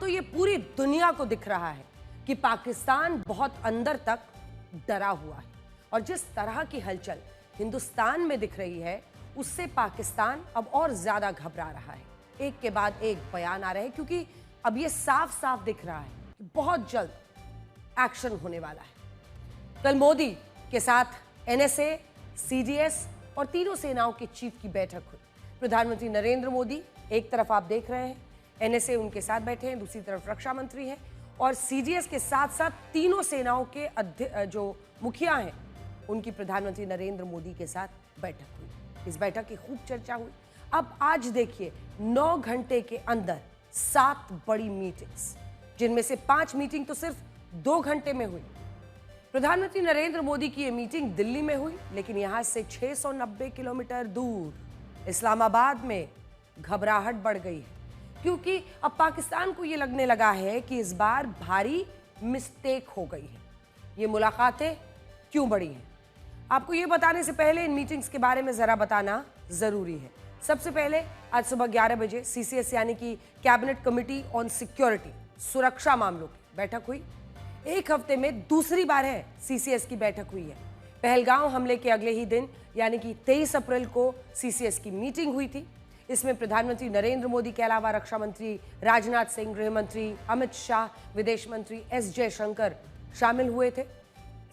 तो ये पूरी दुनिया को दिख रहा है कि पाकिस्तान बहुत अंदर तक डरा हुआ है और जिस तरह की हलचल हिंदुस्तान में दिख रही है उससे पाकिस्तान अब और ज्यादा घबरा रहा है। एक के बाद एक बयान आ रहे हैं क्योंकि अब ये साफ साफ दिख रहा है कि बहुत जल्द एक्शन होने वाला है। कल मोदी के साथ एनएसए, सीडीएस और तीनों सेनाओं के चीफ की बैठक हुई। प्रधानमंत्री नरेंद्र मोदी एक तरफ आप देख रहे हैं, एनएसए उनके साथ बैठे हैं, दूसरी तरफ रक्षा मंत्री हैं और सीडीएस के साथ साथ तीनों सेनाओं के जो मुखिया हैं उनकी प्रधानमंत्री नरेंद्र मोदी के साथ बैठक हुई। इस बैठक की खूब चर्चा हुई। अब आज देखिए 9 घंटे के अंदर 7 बड़ी मीटिंग्स, जिनमें से 5 मीटिंग तो सिर्फ 2 घंटे में हुई। प्रधानमंत्री नरेंद्र मोदी की यह मीटिंग दिल्ली में हुई, लेकिन यहां से 690 किलोमीटर दूर इस्लामाबाद में घबराहट बढ़ गई है क्योंकि अब पाकिस्तान को यह लगने लगा है कि इस बार भारी मिस्टेक हो गई है। ये मुलाकातें क्यों बढ़ी हैं? आपको यह बताने से पहले इन मीटिंग्स के बारे में जरा बताना जरूरी है। सबसे पहले आज सुबह 11 बजे सीसीएस यानी कि कैबिनेट कमेटी ऑन सिक्योरिटी, सुरक्षा मामलों की बैठक हुई। एक हफ्ते में दूसरी बार है सीसीएस की बैठक हुई है। पहलगांव हमले के अगले ही दिन यानी कि 23 अप्रैल को सीसीएस की मीटिंग हुई थी। इसमें प्रधानमंत्री नरेंद्र मोदी के अलावा रक्षा मंत्री राजनाथ सिंह, गृह मंत्री अमित शाह, विदेश मंत्री एस जयशंकर शामिल हुए थे।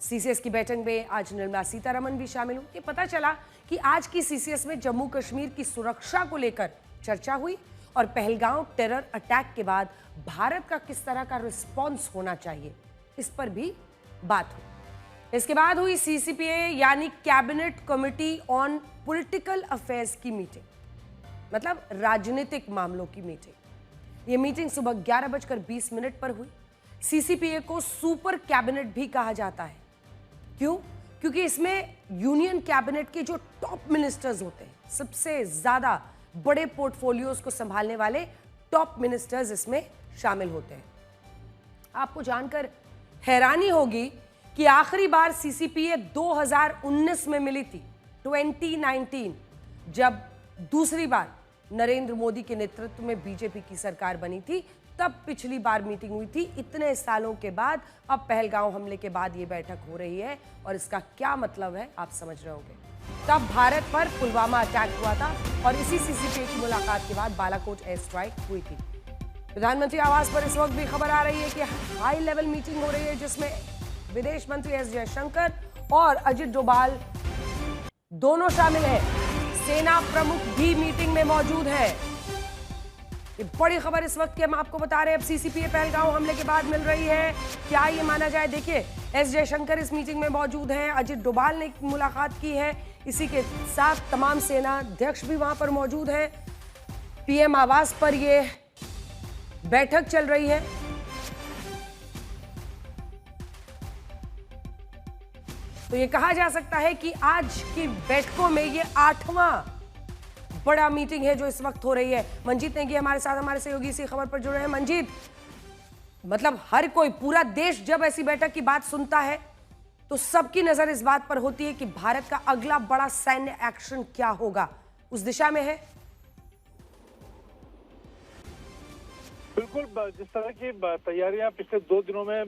सीसीएस की बैठक में आज निर्मला सीतारमण भी शामिल हुई। पता चला कि आज की सीसीएस में जम्मू कश्मीर की सुरक्षा को लेकर चर्चा हुई और पहलगांव टेरर अटैक के बाद भारत का किस तरह का रिस्पॉन्स होना चाहिए, इस पर भी बात हुई। इसके बाद हुई सीसीपीए यानी cabinet committee on political affairs की मीटिंग, मतलब राजनीतिक मामलों की मीटिंग। यह मीटिंग सुबह 11:20 पर हुई। सीसीपीए को सुपर कैबिनेट भी कहा जाता है। क्यों? क्योंकि इसमें यूनियन कैबिनेट के जो टॉप मिनिस्टर्स होते हैं, सबसे ज्यादा बड़े पोर्टफोलियोज को संभालने वाले टॉप मिनिस्टर्स इसमें शामिल होते हैं। आपको जानकर हैरानी होगी कि आखिरी बार सीसीपीए 2019 में मिली थी, 2019, जब दूसरी बार नरेंद्र मोदी के नेतृत्व में बीजेपी की सरकार बनी थी, तब पिछली बार मीटिंग हुई थी। इतने सालों के बाद अब पहलगांव हमले के बाद ये बैठक हो रही है और इसका क्या मतलब है आप समझ रहे होंगे। तब भारत पर पुलवामा अटैक हुआ था और इसी सीसीपीए की मुलाकात के बाद बालाकोट एयर स्ट्राइक हुई थी। प्रधानमंत्री आवास पर इस वक्त भी खबर आ रही है कि हाई लेवल मीटिंग हो रही है जिसमें विदेश मंत्री एस जयशंकर और अजित डोभाल दोनों शामिल हैं। सेना प्रमुख भी मीटिंग में मौजूद है। ये बड़ी खबर इस वक्त की हम आपको बता रहे हैं। अब सीसीपीए पहलगांव हमले के बाद मिल रही है। क्या ये माना जाए? देखिए, एस जयशंकर इस मीटिंग में मौजूद हैं, अजित डोभाल ने मुलाकात की है, इसी के साथ तमाम सेना अध्यक्ष भी वहां पर मौजूद हैं। पीएम आवास पर ये बैठक चल रही है। तो ये कहा जा सकता है कि आज की बैठकों में ये 8वां बड़ा मीटिंग है जो इस वक्त हो रही है। मंजीत नेगी हमारे साथ, हमारे सहयोगी इसी खबर पर जुड़े हैं। मंजीत, मतलब हर कोई, पूरा देश जब ऐसी बैठक की बात सुनता है तो सबकी नजर इस बात पर होती है कि भारत का अगला बड़ा सैन्य एक्शन क्या होगा, उस दिशा में है। बिल्कुल, जिस तरह की तैयारियां पिछले 2 दिनों में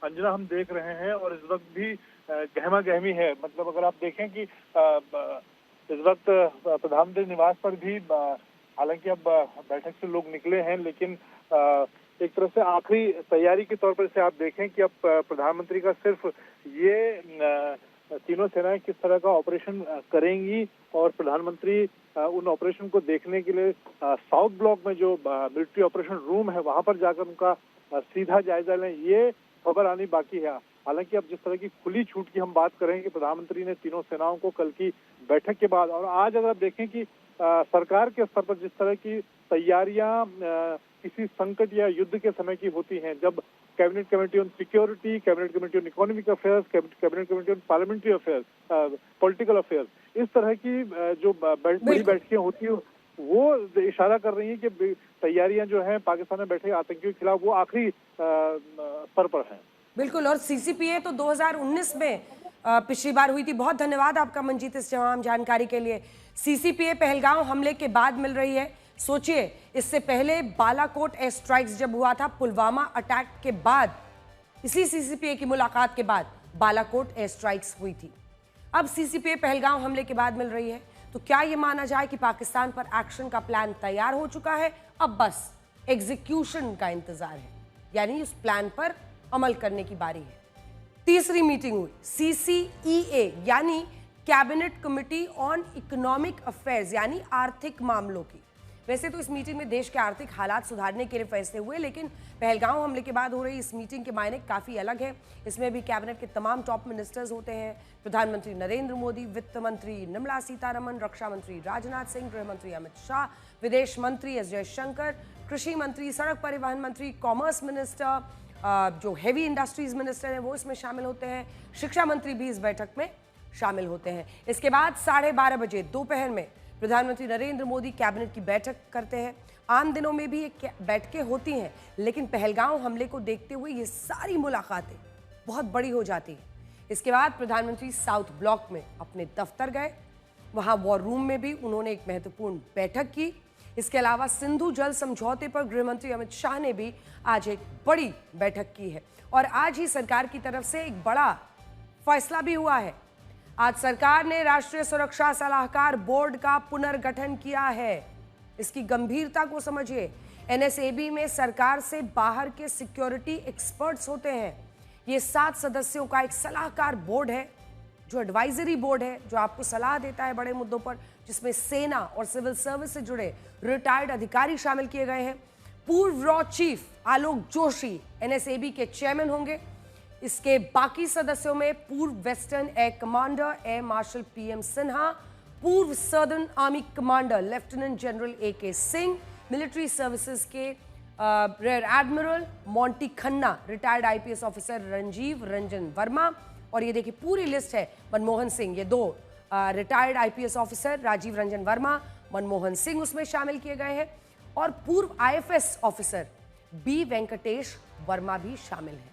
अंजना हम देख रहे हैं और इस वक्त भी गहमा गहमी है। मतलब अगर आप देखें कि इस वक्त प्रधानमंत्री निवास पर भी हालांकि अब बैठक से लोग निकले हैं, लेकिन एक तरह से आखिरी तैयारी के तौर पर से आप देखें कि अब प्रधानमंत्री का सिर्फ ये तीनों सेनाएं किस तरह का ऑपरेशन करेंगी और प्रधानमंत्री उन ऑपरेशन को देखने के लिए साउथ ब्लॉक में जो मिलिट्री ऑपरेशन रूम है वहां पर जाकर उनका सीधा जायजा लें, ये खबर आनी बाकी है। हालांकि अब जिस तरह की खुली छूट की हम बात करें कि प्रधानमंत्री ने तीनों सेनाओं को कल की बैठक के बाद और आज अगर आप देखें कि सरकार के स्तर पर जिस तरह की तैयारियां किसी संकट या युद्ध के समय की होती हैं, जब cabinet committee on security, cabinet committee on economic affairs, cabinet committee on parliamentary affairs, political affairs, इस तरह की जो बड़ी बैठकें होती है वो इशारा कर रही हैं कि तैयारियां जो हैं पाकिस्तान में बैठे आतंकियों के खिलाफ वो आखिरी स्तर पर हैं। बिल्कुल, और सीसीपीए तो 2019 में पिछली बार हुई थी। बहुत धन्यवाद आपका मंजीत इस तमाम जानकारी के लिए। सीसीपीए पहलगांव हमले के बाद मिल रही है। सोचिए, इससे पहले बालाकोट एयर स्ट्राइक्स जब हुआ था, पुलवामा अटैक के बाद, इसी सीसीपीए की मुलाकात के बाद बालाकोट एयर स्ट्राइक्स हुई थी। अब सीसीपीए पहलगाम हमले के बाद मिल रही है, तो क्या यह माना जाए कि पाकिस्तान पर एक्शन का प्लान तैयार हो चुका है, अब बस एग्जीक्यूशन का इंतजार है, यानी उस प्लान पर अमल करने की बारी है। तीसरी मीटिंग हुई CCEA यानी cabinet committee on economic affairs यानी आर्थिक मामलों की। वैसे तो इस मीटिंग में देश के आर्थिक हालात सुधारने के लिए फैसले हुए, लेकिन पहलगाम हमले के बाद हो रही इस मीटिंग के मायने काफी अलग है। इसमें भी कैबिनेट के तमाम टॉप मिनिस्टर्स होते हैं। प्रधानमंत्री नरेंद्र मोदी, वित्त मंत्री निर्मला सीतारमण, रक्षा मंत्री राजनाथ सिंह, गृह मंत्री अमित शाह, विदेश मंत्री एस जयशंकर, कृषि मंत्री, सड़क परिवहन मंत्री, कॉमर्स मिनिस्टर, जो हेवी इंडस्ट्रीज मिनिस्टर हैं वो इसमें शामिल होते हैं, शिक्षा मंत्री भी इस बैठक में शामिल होते हैं। इसके बाद 12:30 बजे दोपहर में प्रधानमंत्री नरेंद्र मोदी कैबिनेट की बैठक करते हैं। आम दिनों में भी ये बैठकें होती हैं, लेकिन पहलगाम हमले को देखते हुए ये सारी मुलाकातें बहुत बड़ी हो जाती हैं। इसके बाद प्रधानमंत्री साउथ ब्लॉक में अपने दफ्तर गए, वहां वॉर रूम में भी उन्होंने एक महत्वपूर्ण बैठक की। इसके अलावा सिंधु जल समझौते पर गृह मंत्री अमित शाह ने भी आज एक बड़ी बैठक की है, और आज ही सरकार की तरफ से एक बड़ा फैसला भी हुआ है। आज सरकार ने राष्ट्रीय सुरक्षा सलाहकार बोर्ड का पुनर्गठन किया है। इसकी गंभीरता को समझिए। NSAB में सरकार से बाहर के सिक्योरिटी एक्सपर्ट्स होते हैं। ये 7 सदस्यों का एक सलाहकार बोर्ड है, जो एडवाइजरी बोर्ड है, जो आपको सलाह देता है बड़े मुद्दों पर, जिसमें सेना और सिविल सर्विस से जुड़े रिटायर्ड अधिकारी शामिल किए गए हैं। पूर्व रॉ चीफ आलोक जोशी NSAB के चेयरमैन होंगे। इसके बाकी सदस्यों में पूर्व western air commander air marshal PM Sinha, पूर्व southern army commander lieutenant general AK Singh, military services के rear admiral Monty Khanna, retired IPS officer Ranjeev Ranjan Verma, और ये देखिए पूरी लिस्ट है। मनमोहन सिंह, ये 2 retired IPS officer Rajiv Ranjan Verma, Manmohan Singh उसमें शामिल किए गए हैं, और पूर्व IFS officer B Venkatesh Verma भी शामिल हैं।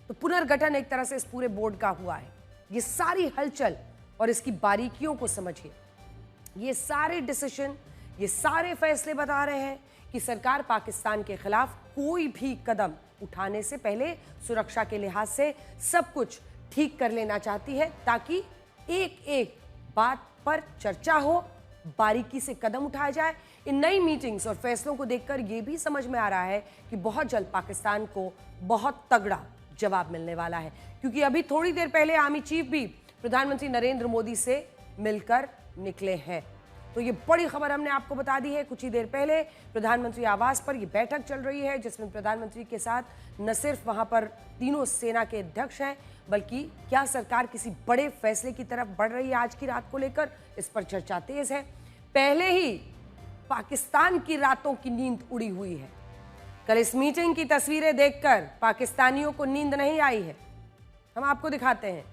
तो पुनर्गठन एक तरह से इस पूरे बोर्ड का हुआ है। ये सारी हलचल और इसकी बारीकियों को समझिए। ये सारे डिसीजन, ये सारे फैसले बता रहे हैं कि सरकार पाकिस्तान के खिलाफ कोई भी कदम उठाने से पहले सुरक्षा के लिहाज से सब कुछ ठीक कर लेना चाहती है, ताकि एक एक बात पर चर्चा हो, बारीकी से कदम उठाया जाए। इन नई मीटिंग्स और फैसलों को देखकर यह भी समझ में आ रहा है कि बहुत जल्द पाकिस्तान को बहुत तगड़ा जवाब मिलने वाला है, क्योंकि अभी थोड़ी देर पहले आर्मी चीफ भी प्रधानमंत्री नरेंद्र मोदी से मिलकर निकले हैं। तो ये बड़ी खबर हमने आपको बता दी है। कुछ ही देर पहले प्रधानमंत्री आवास पर ये बैठक चल रही है, जिसमें प्रधानमंत्री के साथ न सिर्फ वहां पर तीनों सेना के अध्यक्ष हैं, बल्कि क्या सरकार किसी बड़े फैसले की तरफ बढ़ रही है आज की रात को लेकर, इस पर चर्चा तेज है। पहले ही पाकिस्तान की रातों की नींद उड़ी हुई है। कल इस मीटिंग की तस्वीरें देखकर पाकिस्तानियों को नींद नहीं आई है। हम आपको दिखाते हैं,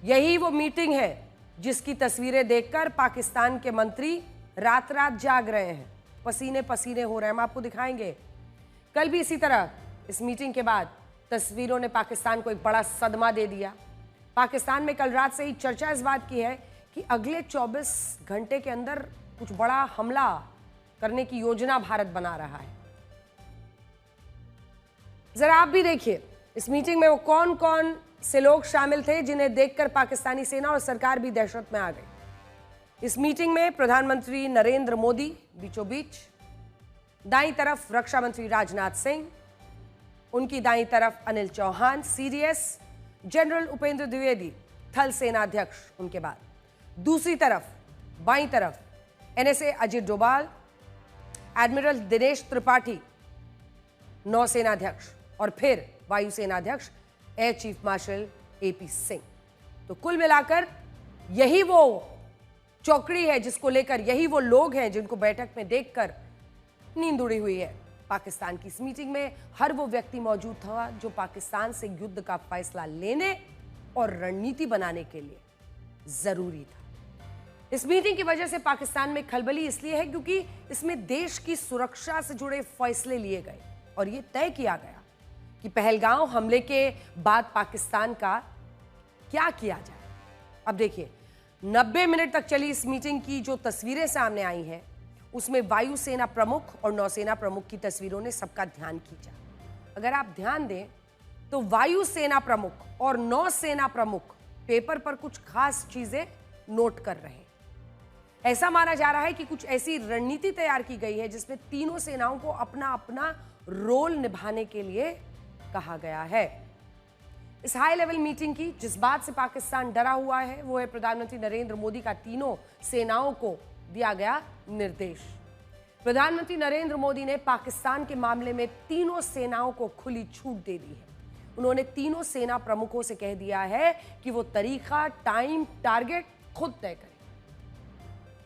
यही वो मीटिंग है जिसकी तस्वीरें देखकर पाकिस्तान के मंत्री रात रात जाग रहे हैं, पसीने पसीने हो रहे हैं। हम आपको दिखाएंगे। कल भी इसी तरह इस मीटिंग के बाद तस्वीरों ने पाकिस्तान को एक बड़ा सदमा दे दिया। पाकिस्तान में कल रात से ही चर्चा इस बात की है कि अगले 24 घंटे के अंदर कुछ बड़ा हमला करने की योजना भारत बना रहा है। जरा आप भी देखिए इस मीटिंग में वो कौन कौन से लोग शामिल थे जिन्हें देखकर पाकिस्तानी सेना और सरकार भी दहशत में आ गई। इस मीटिंग में प्रधानमंत्री नरेंद्र मोदी बीचों बीच, दाईं तरफ रक्षा मंत्री राजनाथ सिंह, उनकी दाईं तरफ अनिल चौहान CDS, जनरल उपेंद्र द्विवेदी थल सेनाध्यक्ष, उनके बाद दूसरी तरफ बाईं तरफ NSA अजित डोभाल, एडमिरल दिनेश त्रिपाठी नौसेनाध्यक्ष, और फिर वायुसेनाध्यक्ष air chief marshal AP Singh. तो कुल मिलाकर यही वो चौकड़ी है जिसको लेकर, यही वो लोग हैं जिनको बैठक में देखकर नींद उड़ी हुई है। पाकिस्तान की इस मीटिंग में हर वो व्यक्ति मौजूद था जो पाकिस्तान से युद्ध का फैसला लेने और रणनीति बनाने के लिए जरूरी था। इस मीटिंग की वजह से पाकिस्तान में खलबली इसलिए है क्योंकि इसमें देश की सुरक्षा से जुड़े फैसले लिए गए और यह तय किया गया कि पहलगाम हमले के बाद पाकिस्तान का क्या किया जाए। अब देखिए, 90 मिनट तक चली इस मीटिंग की जो तस्वीरें सामने आई हैं उसमें वायुसेना प्रमुख और नौसेना प्रमुख की तस्वीरों ने सबका ध्यान खींचा। अगर आप ध्यान दें तो वायुसेना प्रमुख और नौसेना प्रमुख पेपर पर कुछ खास चीजें नोट कर रहे हैं। ऐसा माना जा रहा है कि कुछ ऐसी रणनीति तैयार की गई है जिसमें तीनों सेनाओं को अपना अपना रोल निभाने के लिए कहा गया है। इस हाई लेवल मीटिंग की जिस बात से पाकिस्तान डरा हुआ है वो है प्रधानमंत्री नरेंद्र मोदी का तीनों सेनाओं को दिया गया निर्देश। प्रधानमंत्री नरेंद्र मोदी ने पाकिस्तान के मामले में तीनों सेनाओं को खुली छूट दे दी है। उन्होंने तीनों सेना प्रमुखों से कह दिया है कि वो तरीका, टाइम, टारगेट खुद तय करें।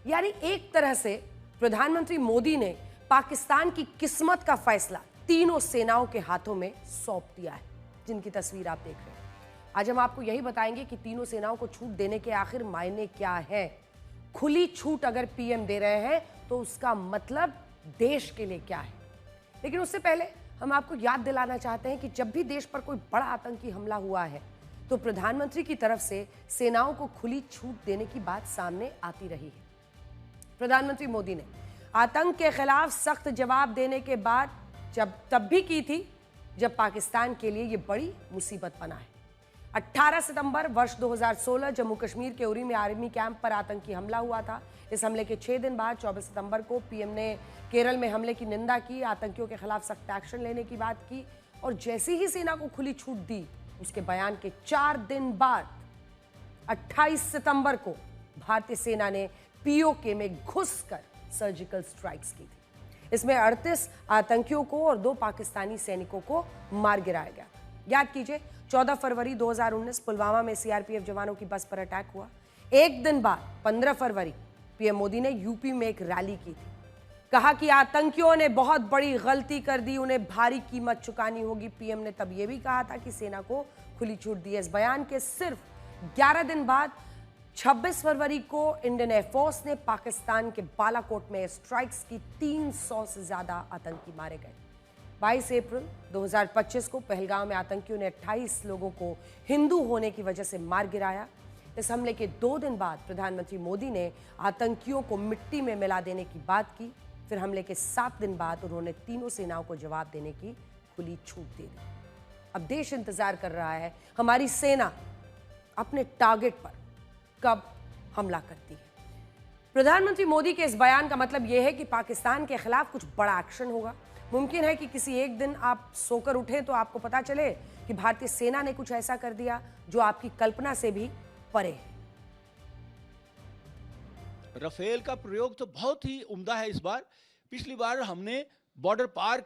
यानी एक तरह से प्रधानमंत्री मोदी ने पाकिस्तान की किस्मत का फैसला तीनों सेनाओं के हाथों में सौंप दिया है, जिनकी तस्वीर आप देख रहे हैं। आज हम आपको यही बताएंगे कि तीनों सेनाओं को छूट देने के आखिर मायने क्या है। खुली छूट अगर पीएम दे रहे हैं तो उसका मतलब देश के लिए क्या है। लेकिन उससे पहले हम आपको याद दिलाना चाहते हैं कि जब भी देश पर कोई बड़ा आतंकी हमला हुआ है तो प्रधानमंत्री की तरफ से सेनाओं को खुली छूट देने की बात सामने आती रही है। प्रधानमंत्री मोदी ने आतंक के खिलाफ सख्त जवाब देने के बाद तब भी की थी जब पाकिस्तान के लिए यह बड़ी मुसीबत बना है। 18 सितंबर वर्ष 2016 जम्मू कश्मीर के उरी में आर्मी कैंप पर आतंकी हमला हुआ था। इस हमले के 6 दिन बाद 24 सितंबर को पीएम ने केरल में हमले की निंदा की, आतंकियों के खिलाफ सख्त एक्शन लेने की बात की और जैसे ही सेना को खुली छूट दी उसके बयान के 4 दिन बाद 28 सितंबर को भारतीय सेना ने पीओके में घुसकर सर्जिकल स्ट्राइक्स की थी। इसमें 38 आतंकियों को और 2 पाकिस्तानी सैनिकों को मार गिराया गया। याद कीजिए 14 फरवरी 2019 पुलवामा में सीआरपीएफ जवानों की बस पर अटैक हुआ। एक दिन बाद 15 फरवरी पीएम मोदी ने यूपी में एक रैली की थी। कहा कि आतंकियों ने बहुत बड़ी गलती कर दी, उन्हें भारी कीमत चुकानी होगी। पीएम ने तब यह भी कहा था कि सेना को खुली छूट दी। इस बयान के सिर्फ 11 दिन बाद 26 फरवरी को इंडियन एयरफोर्स ने पाकिस्तान के बालाकोट में स्ट्राइक्स की। 300 से ज्यादा आतंकी मारे गए। 22 अप्रैल 2025 को पहलगाम में आतंकियों ने 28 लोगों को हिंदू होने की वजह से मार गिराया। इस हमले के 2 दिन बाद प्रधानमंत्री मोदी ने आतंकियों को मिट्टी में मिला देने की बात की। फिर हमले के 7 दिन बाद उन्होंने तीनों सेनाओं को जवाब देने की खुली छूट दे दी। अब देश इंतजार कर रहा है हमारी सेना अपने टारगेट पर कब हमला करती है। प्रधानमंत्री मोदी के इस बयान का मतलब यह है कि पाकिस्तान के खिलाफ कुछ बड़ा एक्शन होगा। मुमकिन है कि किसी एक दिन आप सोकर उठें तो आपको पता चले कि भारतीय सेना ने कुछ ऐसा कर दिया जो आपकी कल्पना से भी परे है। राफेल का प्रयोग तो बहुत ही उम्दा है इस बार। पिछली बार हमने बॉर्डर पार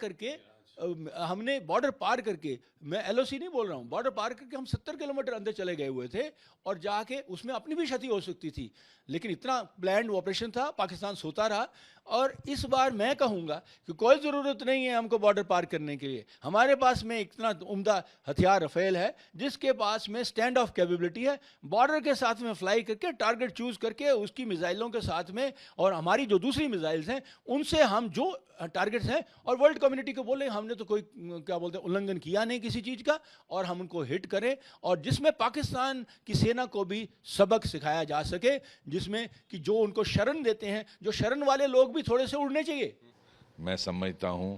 करके मैं एलओसी नहीं बोल रहा हूँ, बॉर्डर पार करके हम 70 किलोमीटर अंदर चले गए हुए थे और जाके उसमें अपनी भी क्षति हो सकती थी, लेकिन इतना प्लान्ड ऑपरेशन था, पाकिस्तान सोता रहा। और इस बार मैं कहूँगा कि कोई ज़रूरत नहीं है हमको बॉर्डर पार करने के लिए। हमारे पास में इतना उम्दा हथियार राफेल है जिसके पास में स्टैंड ऑफ कैपेबिलिटी है। बॉर्डर के साथ में फ्लाई करके टारगेट चूज करके उसकी मिसाइलों के साथ में और हमारी जो दूसरी मिसाइल्स हैं उनसे हम जो टारगेट्स हैं, और वर्ल्ड कम्युनिटी को बोले हमने तो कोई क्या बोलते हैं उल्लंघन किया नहीं किसी चीज़ का, और हम उनको हिट करें और जिसमें पाकिस्तान की सेना को भी सबक सिखाया जा सके, जिसमें कि जो उनको शरण देते हैं, जो शरण वाले लोग भी थोड़े से उड़ने चाहिए। मैं समझता हूँ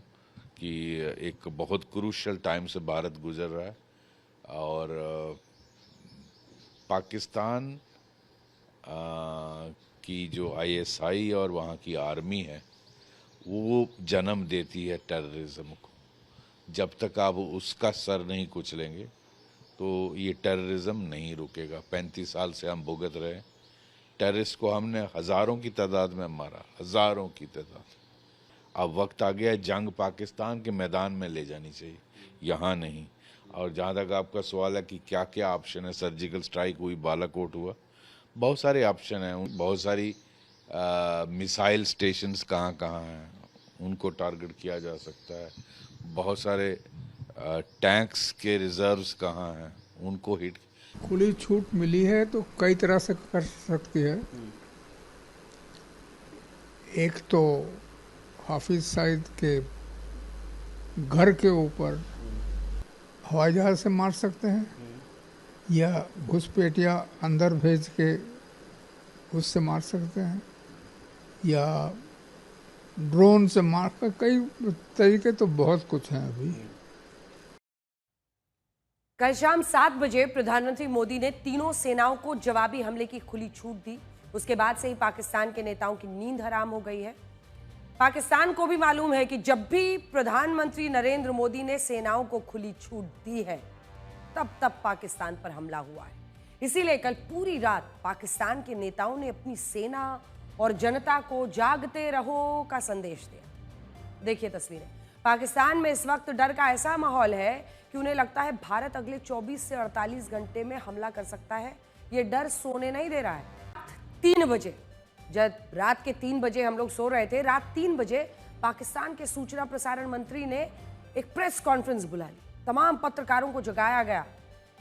कि एक बहुत क्रूशियल टाइम से भारत गुजर रहा है और पाकिस्तान की जो आईएसआई और वहाँ की आर्मी है वो जन्म देती है टेररिज्म को। जब तक आप उसका सर नहीं कुचलेंगे तो ये टेररिज्म नहीं रुकेगा। 35 साल से हम भुगत रहे। टेररिस्ट को हमने हज़ारों की तादाद में मारा, हज़ारों की तादाद। अब वक्त आ गया है जंग पाकिस्तान के मैदान में ले जानी चाहिए, यहाँ नहीं। और जहाँ तक आपका सवाल है कि क्या क्या ऑप्शन है, सर्जिकल स्ट्राइक हुई, बालाकोट हुआ, बहुत सारे ऑप्शन हैं। बहुत सारी मिसाइल स्टेशंस कहाँ कहाँ हैं उनको टारगेट किया जा सकता है। बहुत सारे टैंक्स के रिजर्व्स कहाँ हैं उनको हिट। खुली छूट मिली है तो कई तरह से कर सकती है। एक तो हाफिज सईद के घर के ऊपर हवाई जहाज से मार सकते हैं या घुसपैठिया अंदर भेज के उससे मार सकते हैं, या ड्रोन से मार कर, कई तरीके तो बहुत कुछ हैं अभी। कल शाम 7 बजे प्रधानमंत्री मोदी ने तीनों सेनाओं को जवाबी हमले की खुली छूट दी। उसके बाद से ही पाकिस्तान के नेताओं की नींद हराम हो गई है। पाकिस्तान को भी मालूम है कि जब भी प्रधानमंत्री नरेंद्र मोदी ने सेनाओं को खुली छूट दी है, तब तब पाकिस्तान पर हमला हुआ है। इसीलिए कल पूरी रात पाकिस्तान के नेताओं ने अपनी सेना और जनता को जागते रहो का संदेश दिया। देखिए तस्वीरें। पाकिस्तान में इस वक्त डर का ऐसा माहौल है कि उन्हें लगता है भारत अगले 24 से 48 घंटे में हमला कर सकता है। ये डर सोने नहीं दे रहा है। 3 बजे, जब रात के 3 बजे हम लोग सो रहे थे, रात 3 बजे पाकिस्तान के सूचना प्रसारण मंत्री ने एक प्रेस कॉन्फ्रेंस बुला ली। तमाम पत्रकारों को जगाया गया,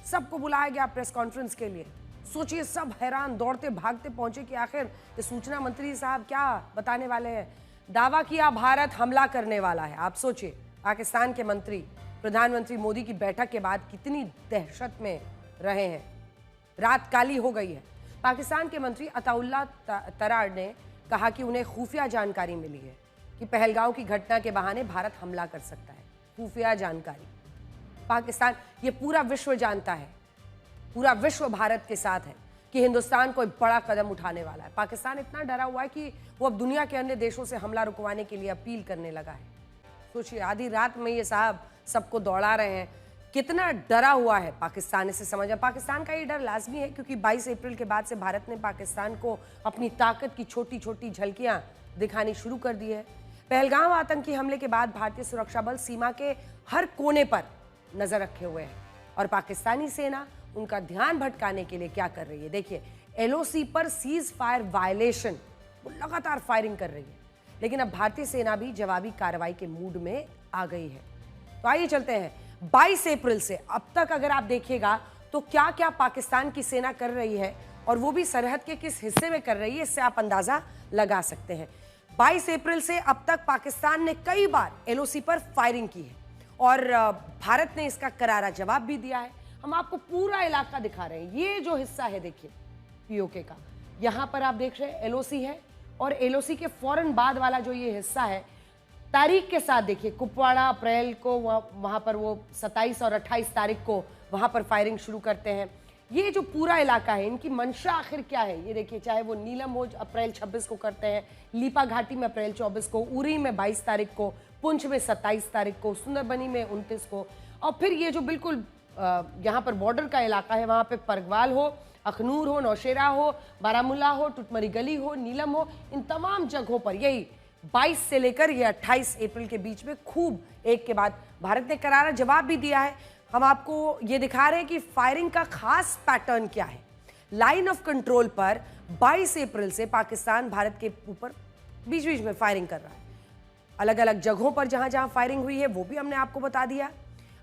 सबको बुलाया गया प्रेस कॉन्फ्रेंस के लिए। सोचिए, सब हैरान दौड़ते भागते पहुंचे कि आखिर ये सूचना मंत्री साहब क्या बताने वाले हैं। दावा किया भारत हमला करने वाला है। आप सोचिए, पाकिस्तान के मंत्री प्रधानमंत्री मोदी की बैठक के बाद कितनी दहशत में रहे हैं। रात काली हो गई है। पाकिस्तान के मंत्री अताउल्ला तरार ने कहा कि उन्हें खुफिया जानकारी मिली है कि पहलगांव की घटना के बहाने भारत हमला कर सकता है। खुफिया जानकारी पाकिस्तान, ये पूरा विश्व जानता है, पूरा विश्व भारत के साथ है कि हिंदुस्तान कोई बड़ा कदम उठाने वाला है। पाकिस्तान इतना डरा हुआ है कि वो अब दुनिया के अन्य देशों से हमला रुकवाने के लिए अपील करने लगा है। सोचिए, आधी रात में ये साहब सबको दौड़ा रहे हैं। कितना डरा हुआ है पाकिस्तान, इसे समझा। पाकिस्तान का ये डर लाजमी है क्योंकि 22 अप्रैल के बाद से भारत ने पाकिस्तान को अपनी ताकत की छोटी छोटी झलकियां दिखानी शुरू कर दी है। पहलगाम आतंकी हमले के बाद भारतीय सुरक्षा बल सीमा के हर कोने पर नजर रखे हुए हैं और पाकिस्तानी सेना उनका ध्यान भटकाने के लिए क्या कर रही है। देखिए, एलओसी पर सीज फायर वायलेशन, वो लगातार फायरिंग कर रही है, लेकिन अब भारतीय सेना भी जवाबी कार्रवाई के मूड में आ गई है। तो आइए चलते हैं 22 अप्रैल से अब तक अगर आप देखिएगा तो क्या क्या पाकिस्तान की सेना कर रही है और वो भी सरहद के किस हिस्से में कर रही है, इससे आप अंदाजा लगा सकते हैं। 22 अप्रैल से अब तक पाकिस्तान ने कई बार एलओसी पर फायरिंग की है और भारत ने इसका करारा जवाब भी दिया है। हम आपको पूरा इलाका दिखा रहे हैं। ये जो हिस्सा है देखिए पीओके का, यहां पर आप देख रहे हैं एलओसी है और एलओसी के फौरन बाद वाला जो ये हिस्सा है, तारीख के साथ देखिए, कुपवाड़ा अप्रैल को वहां पर वो 27 और 28 तारीख को वहां पर फायरिंग शुरू करते हैं। ये जो पूरा इलाका है, इनकी मंशा आखिर क्या है ये देखिए। चाहे वो नीलम हो, अप्रैल 26 को करते हैं, लीपा घाटी में अप्रैल 24 को, उरी में 22 तारीख को, पुंछ में 27 तारीख को, सुंदरबनी में 29 को, और फिर ये जो बिल्कुल यहाँ पर बॉर्डर का इलाका है, वहाँ पे परगवाल हो, अखनूर हो, नौशेरा हो, बारामूला हो, टुटमरी गली हो, नीलम हो, इन तमाम जगहों पर यही 22 से लेकर ये 28 अप्रैल के बीच में खूब एक के बाद भारत ने करारा जवाब भी दिया है। हम आपको ये दिखा रहे हैं कि फायरिंग का खास पैटर्न क्या है। लाइन ऑफ कंट्रोल पर 22 अप्रैल से पाकिस्तान भारत के ऊपर बीच बीच में फायरिंग कर रहा है। अलग अलग जगहों पर जहां जहां फायरिंग हुई है वो भी हमने आपको बता दिया।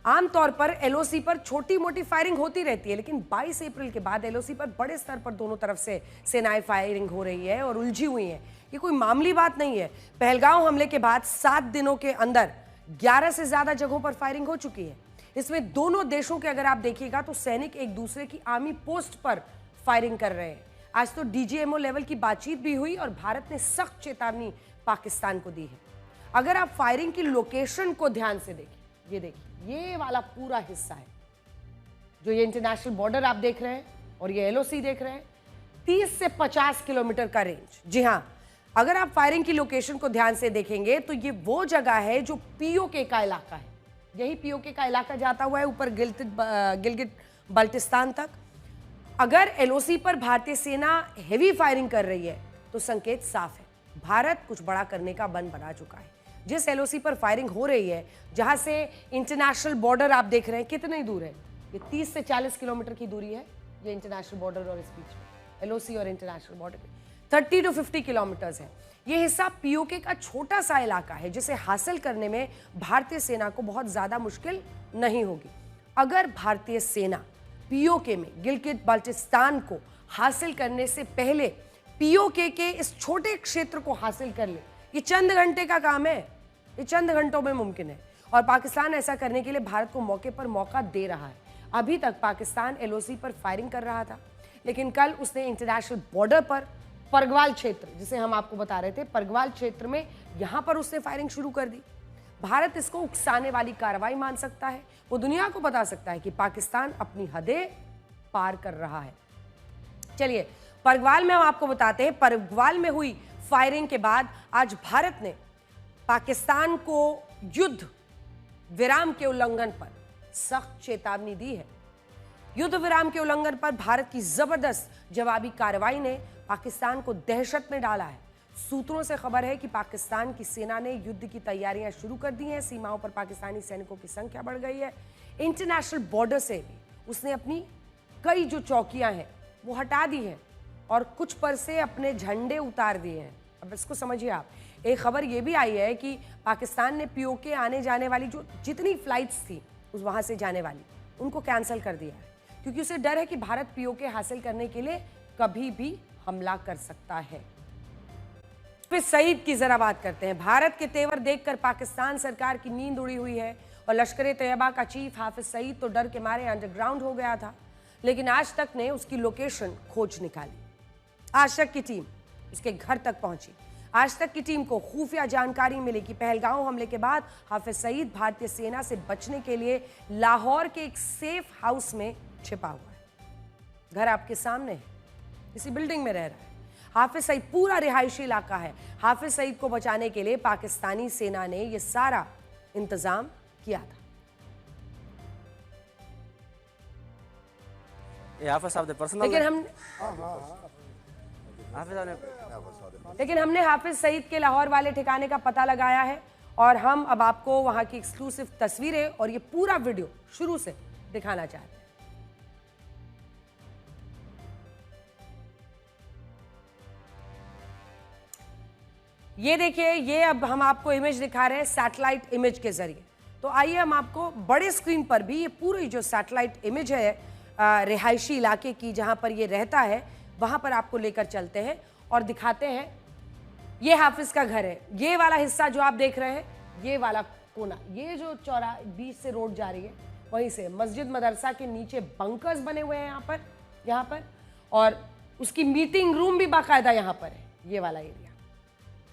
आमतौर पर एलओसी पर छोटी मोटी फायरिंग होती रहती है, लेकिन 22 अप्रैल के बाद एलओसी पर बड़े स्तर पर दोनों तरफ से सेनाएं फायरिंग हो रही है और उलझी हुई है। ये कोई मामूली बात नहीं है। पहलगांव हमले के बाद 7 दिनों के अंदर 11 से ज्यादा जगहों पर फायरिंग हो चुकी है। इसमें दोनों देशों के अगर आप देखिएगा तो सैनिक एक दूसरे की आर्मी पोस्ट पर फायरिंग कर रहे हैं। आज तो डीजीएमओ लेवल की बातचीत भी हुई और भारत ने सख्त चेतावनी पाकिस्तान को दी है। अगर आप फायरिंग की लोकेशन को ध्यान से देखिए, ये देखिए, ये वाला पूरा हिस्सा है जो ये इंटरनेशनल बॉर्डर आप देख रहे हैं और ये एलओसी देख रहे हैं, 30 से 50 किलोमीटर का रेंज। जी हाँ, अगर आप फायरिंग की लोकेशन को ध्यान से देखेंगे तो ये वो जगह है जो पीओके का इलाका है। यही पीओके का इलाका जाता हुआ है ऊपर गिलगिट बाल्टिस्तान तक। अगर एलओसी पर भारतीय सेना हेवी फायरिंग कर रही है तो संकेत साफ है, भारत कुछ बड़ा करने का मन बना चुका है। जिस एलओसी पर फायरिंग हो रही है, जहां से इंटरनेशनल बॉर्डर आप देख रहे हैं कितनी दूर है, ये 30 से 40 किलोमीटर की दूरी है। ये इंटरनेशनल बॉर्डर और इस बीच में एलओसी और इंटरनेशनल बॉर्डर 30 to 50 किलोमीटर्स है। ये हिस्सा पीओके का छोटा सा इलाका है जिसे हासिल करने में भारतीय सेना को बहुत ज्यादा मुश्किल नहीं होगी। अगर भारतीय सेना पीओके में गिलगिट बाल्टिस्तान को हासिल करने से पहले पीओके के इस छोटे क्षेत्र को हासिल कर ले, ये चंद घंटे का काम है, ये चंद घंटों में मुमकिन है। और पाकिस्तान ऐसा करने के लिए भारत को मौके पर मौका दे रहा है। अभी तक पाकिस्तान एलओसी पर फायरिंग कर रहा था, लेकिन कल उसने इंटरनेशनल बॉर्डर पर परगवाल क्षेत्र, जिसे हम आपको बता रहे थे, परगवाल क्षेत्र में यहां पर उसने फायरिंग शुरू कर दी। भारत इसको उकसाने वाली कार्रवाई मान सकता है, वो दुनिया को बता सकता है कि पाकिस्तान अपनी हदें पार कर रहा है। चलिए परगवाल में हम आपको बताते हैं, परगवाल में हुई फायरिंग के बाद आज भारत ने पाकिस्तान को युद्ध विराम के उल्लंघन पर सख्त चेतावनी दी है। युद्ध विराम के उल्लंघन पर भारत की जबरदस्त जवाबी कार्रवाई ने पाकिस्तान को दहशत में डाला है। सूत्रों से खबर है कि पाकिस्तान की सेना ने युद्ध की तैयारियां शुरू कर दी हैं। सीमाओं पर पाकिस्तानी सैनिकों की संख्या बढ़ गई है। इंटरनेशनल बॉर्डर से भी उसने अपनी कई जो चौकियां हैं वो हटा दी हैं और कुछ पर से अपने झंडे उतार दिए हैं। अब इसको समझिए आप। एक खबर ये भी आई है कि पाकिस्तान ने पीओके आने जाने वाली जो जितनी फ्लाइट्स थी उस वहां से जाने वाली उनको कैंसिल कर दिया है, क्योंकि उसे डर है कि भारत पीओके हासिल करने के लिए कभी भी हमला कर सकता है। फिर सईद की जरा बात करते हैं। भारत के तेवर देखकर पाकिस्तान सरकार की नींद उड़ी हुई है और लश्कर तैयबा का चीफ हाफिज सईद तो डर के मारे अंडरग्राउंड हो गया था, लेकिन आज तक ने उसकी लोकेशन खोज निकाली। आज तक की टीम उसके घर तक पहुंची। आज तक की टीम को खुफिया जानकारी मिली कि पहलगांव हमले के बाद हाफिज सईद भारतीय सेना से बचने के लिए लाहौर के एक सेफ हाउस में छिपा हुआ है। घर आपके सामने है, इसी बिल्डिंग में रह रहा है। हाफिज सईद पूरा रिहायशी इलाका है। हाफिज सईद को बचाने के लिए पाकिस्तानी सेना ने यह सारा इंतजाम किया था। लेकिन हमने हाफिज सईद के लाहौर वाले ठिकाने का पता लगाया है और हम अब आपको वहां की एक्सक्लूसिव तस्वीरें और ये पूरा वीडियो शुरू से दिखाना चाहते हैं। ये देखिए, ये अब हम आपको इमेज दिखा रहे हैं सैटेलाइट इमेज के जरिए। तो आइए हम आपको बड़े स्क्रीन पर भी ये पूरी जो सैटेलाइट इमेज है रिहायशी इलाके की जहां पर ये रहता है वहां पर आपको लेकर चलते हैं और दिखाते हैं। ये हाफिज का घर है। ये वाला हिस्सा जो आप देख रहे हैं, ये वाला कोना, ये जो चौरा बीच से रोड जा रही है वहीं से मस्जिद मदरसा के नीचे बंकर्स बने हुए हैं यहाँ पर और उसकी मीटिंग रूम भी बाकायदा यहाँ पर है। ये वाला एरिया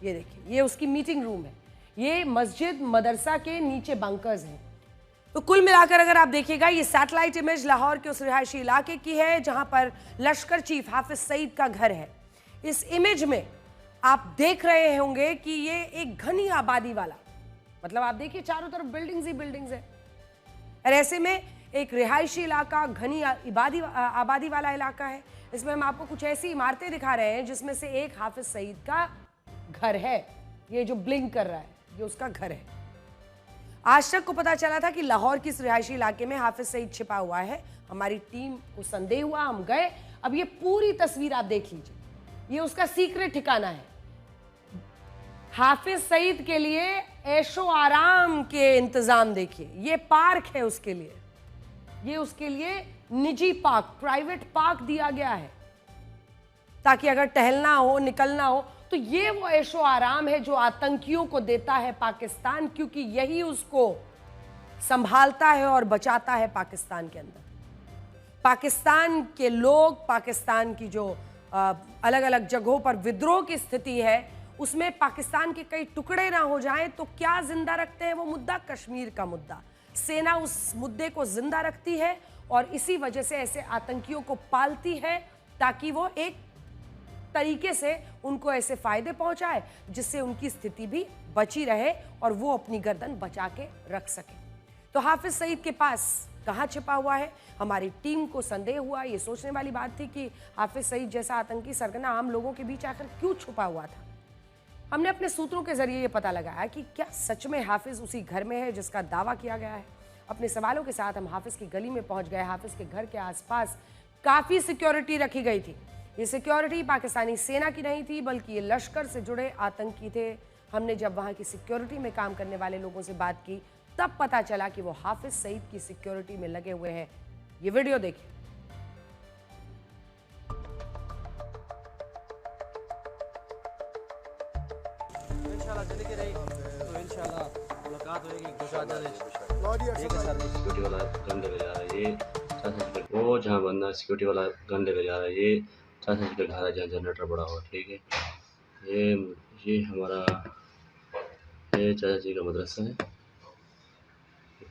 ये देखिए, ये उसकी मीटिंग रूम है। ये मस्जिद मदरसा के नीचे बंकर्स हैं। तो कुल मिलाकर अगर आप देखिएगा, ये सैटेलाइट इमेज लाहौर के उस रिहायशी इलाके की है जहां पर लश्कर चीफ हाफिज सईद का घर है। इस इमेज में आप देख रहे होंगे कि ये एक घनी आबादी वाला, मतलब आप देखिए चारों तरफ बिल्डिंग्स ही बिल्डिंग्स है और ऐसे में एक रिहायशी इलाका, घनी आबादी वाला इलाका है। इसमें हम आपको कुछ ऐसी इमारतें दिखा रहे हैं जिसमें से एक हाफिज सईद का घर है। ये जो ब्लिंक कर रहा है ये उसका घर है। आज तक को पता चला था कि लाहौर की इस रिहायशी इलाके में हाफिज सईद छिपा हुआ है। हमारी टीम को संदेह हुआ, हम गए। अब ये पूरी तस्वीर आप देख लीजिए, ये उसका सीक्रेट ठिकाना है। हाफिज सईद के लिए ऐशो आराम के इंतजाम देखिए। ये पार्क है उसके लिए, ये उसके लिए निजी पार्क, प्राइवेट पार्क दिया गया है ताकि अगर टहलना हो, निकलना हो तो ये वो ऐशो आराम है जो आतंकियों को देता है पाकिस्तान, क्योंकि यही उसको संभालता है और बचाता है पाकिस्तान के अंदर। पाकिस्तान के लोग, पाकिस्तान की जो अलग अलग जगहों पर विद्रोह की स्थिति है उसमें पाकिस्तान के कई टुकड़े ना हो जाएं तो क्या जिंदा रखते हैं वो मुद्दा, कश्मीर का मुद्दा। सेना उस मुद्दे को जिंदा रखती है और इसी वजह से ऐसे आतंकियों को पालती है ताकि वो एक तरीके से उनको ऐसे फायदे पहुंचाए जिससे उनकी स्थिति भी बची रहे और वो अपनी गर्दन बचा के रख सके। तो हाफिज सईद के पास कहां छिपा हुआ है, हमारी टीम को संदेह हुआ। ये सोचने वाली बात थी कि हाफिज सईद जैसा आतंकी सरगना आम लोगों के बीच आकर क्यों छुपा हुआ था। हमने अपने सूत्रों के जरिए ये पता लगाया कि क्या सच में हाफिज उसी घर में है जिसका दावा किया गया है। अपने सवालों के साथ हम हाफिज की गली में पहुंच गए। हाफिज के घर के आसपास काफी सिक्योरिटी रखी गई थी। ये सिक्योरिटी पाकिस्तानी सेना की नहीं थी बल्कि ये लश्कर से जुड़े आतंकी थे। हमने जब वहां की सिक्योरिटी में काम करने वाले लोगों से बात की तब पता चला कि वो हाफिज सईद की सिक्योरिटी में लगे हुए हैं। ये वीडियो देखिए। इंशाल्लाह चल के रही तो इंशाल्लाह मुलाकात होगी। सिक्योरिटी वाला गन लेके जा रहा है, ये वो जहाँ बंदा सिक्योरिटी वाला गन लेके जा रहा है, ये 4 घर है जहाँ जनरेटर बड़ा हुआ। ठीक है, ये हमारा ये चाचा जी का मदरसा है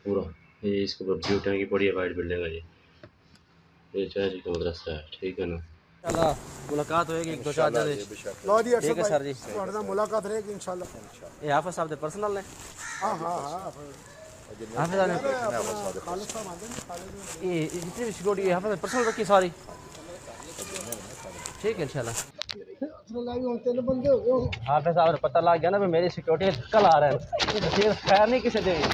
पूरा। ये इसके ऊपर ब्लू टंकी पड़ी है, वाइट बिल्डिंग है ये चाचा जी का मदरसा है, ठीक है ना। इंशाल्लाह मुलाकात होएगी एक दो चार दिन लो जी ठीक है सर जी। ਤੁਹਾਡੇ ਨਾਲ ਮੁਲਾਕਾਤ ਰਹੇਗੀ इंशाल्लाह। ये हाफिज साहब दे पर्सनल ने हाँ हाँ हाँ हाफिज साहब ने खालिद साहब आते हैं खालिद ये जितनी भी सिक्योरिटी हाफिज ने पर्सनल रखी सारी, ठीक है इंशाल्लाह। ਹੁਣ ਤਿੰਨ ਬੰਦੇ ਹੋ ਗਏ। हाफिज साहब ने पता लग गया ना भी मेरी सिक्योरिटी कल आ रहे हैं, फिर खैर नहीं किसी देगी।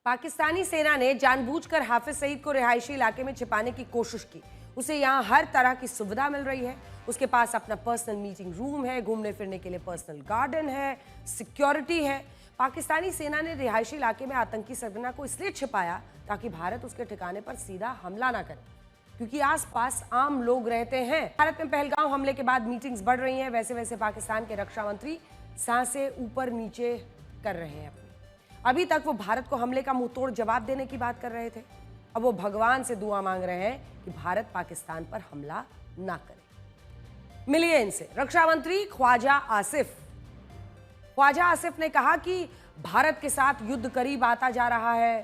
पाकिस्तानी सेना ने जानबूझकर हाफिज सईद को रिहायशी इलाके में छिपाने की कोशिश की। उसे यहाँ हर तरह की सुविधा मिल रही है, उसके पास अपना पर्सनल मीटिंग रूम है, घूमने फिरने के लिए पर्सनल गार्डन है, सिक्योरिटी है। पाकिस्तानी सेना ने रिहायशी इलाके में आतंकी सरगना को इसलिए छिपाया ताकि भारत उसके ठिकाने पर सीधा हमला ना करे, क्योंकि आसपास आम लोग रहते हैं। भारत में पहलगाम हमले के बाद मीटिंग्स बढ़ रही हैं, वैसे वैसे पाकिस्तान के रक्षा मंत्री सांसें ऊपर नीचे कर रहे हैं अपनी। अभी तक वो भारत को हमले का मुंहतोड़ जवाब देने की बात कर रहे थे, अब वो भगवान से दुआ मांग रहे हैं कि भारत पाकिस्तान पर हमला ना करे। मिलिए इनसे। रक्षा मंत्री ख्वाजा आसिफ ने कहा कि भारत के साथ युद्ध करीब आता जा रहा है,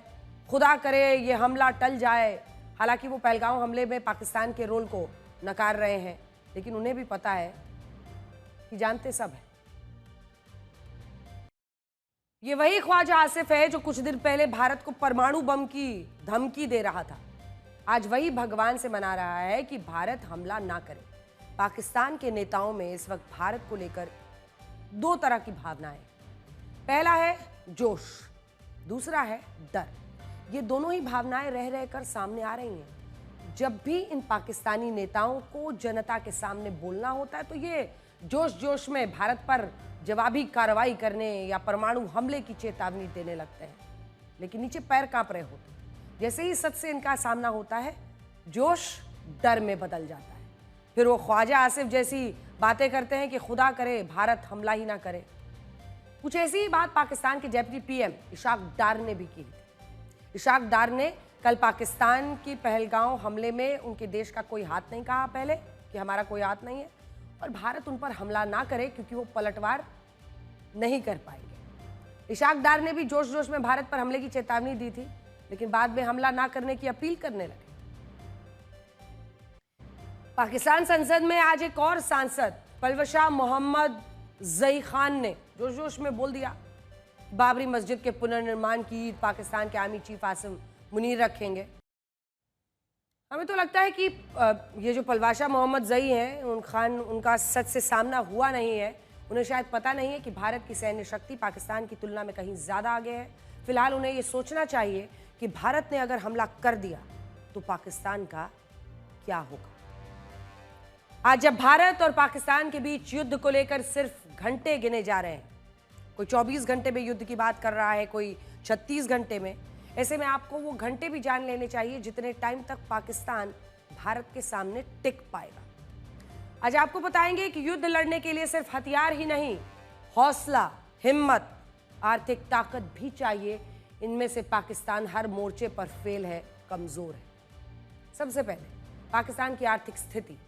खुदा करे ये हमला टल जाए। हालांकि वो पहलगाम हमले में पाकिस्तान के रोल को नकार रहे हैं, लेकिन उन्हें भी पता है कि जानते सब है। ये वही ख्वाजा आसिफ है जो कुछ दिन पहले भारत को परमाणु बम की धमकी दे रहा था। आज वही भगवान से मना रहा है कि भारत हमला ना करे। पाकिस्तान के नेताओं में इस वक्त भारत को लेकर दो तरह की भावनाएं, पहला है जोश, दूसरा है डर। ये दोनों ही भावनाएं रह रहकर सामने आ रही हैं। जब भी इन पाकिस्तानी नेताओं को जनता के सामने बोलना होता है तो ये जोश में भारत पर जवाबी कार्रवाई करने या परमाणु हमले की चेतावनी देने लगते हैं, लेकिन नीचे पैर कांप रहे होते हैं। जैसे ही सच से इनका सामना होता है, जोश डर में बदल जाता है। फिर वो ख्वाजा आसिफ जैसी बातें करते हैं कि खुदा करे भारत हमला ही ना करे। कुछ ऐसी ही बात पाकिस्तान के डेप्यूटी पीएम इशाक डार ने भी की थी। इशाक डार ने कल पाकिस्तान की पहलगाम हमले में उनके देश का कोई हाथ नहीं कहा, पहले कि हमारा कोई हाथ नहीं है और भारत उन पर हमला ना करे क्योंकि वो पलटवार नहीं कर पाएंगे। इशाक डार ने भी जोश में भारत पर हमले की चेतावनी दी थी, लेकिन बाद में हमला ना करने की अपील करने लगे। पाकिस्तान संसद में आज एक और सांसद पलवशा मोहम्मद जई खान ने जोश में बोल दिया, बाबरी मस्जिद के पुनर्निर्माण की ईद पाकिस्तान के आर्मी चीफ आसिम मुनीर रखेंगे। हमें तो लगता है कि ये जो पलवाशा मोहम्मद जई हैं, उनका सच से सामना हुआ नहीं है। उन्हें शायद पता नहीं है कि भारत की सैन्य शक्ति पाकिस्तान की तुलना में कहीं ज़्यादा आगे है। फिलहाल उन्हें ये सोचना चाहिए कि भारत ने अगर हमला कर दिया तो पाकिस्तान का क्या होगा। आज जब भारत और पाकिस्तान के बीच युद्ध को लेकर सिर्फ घंटे गिने जा रहे हैं, कोई 24 घंटे में युद्ध की बात कर रहा है, कोई 36 घंटे में, ऐसे में आपको वो घंटे भी जान लेने चाहिए जितने टाइम तक पाकिस्तान भारत के सामने टिक पाएगा। आज आपको बताएंगे कि युद्ध लड़ने के लिए सिर्फ हथियार ही नहीं, हौसला, हिम्मत, आर्थिक ताकत भी चाहिए। इनमें से पाकिस्तान हर मोर्चे पर फेल है, कमजोर है। सबसे पहले पाकिस्तान की आर्थिक स्थिति।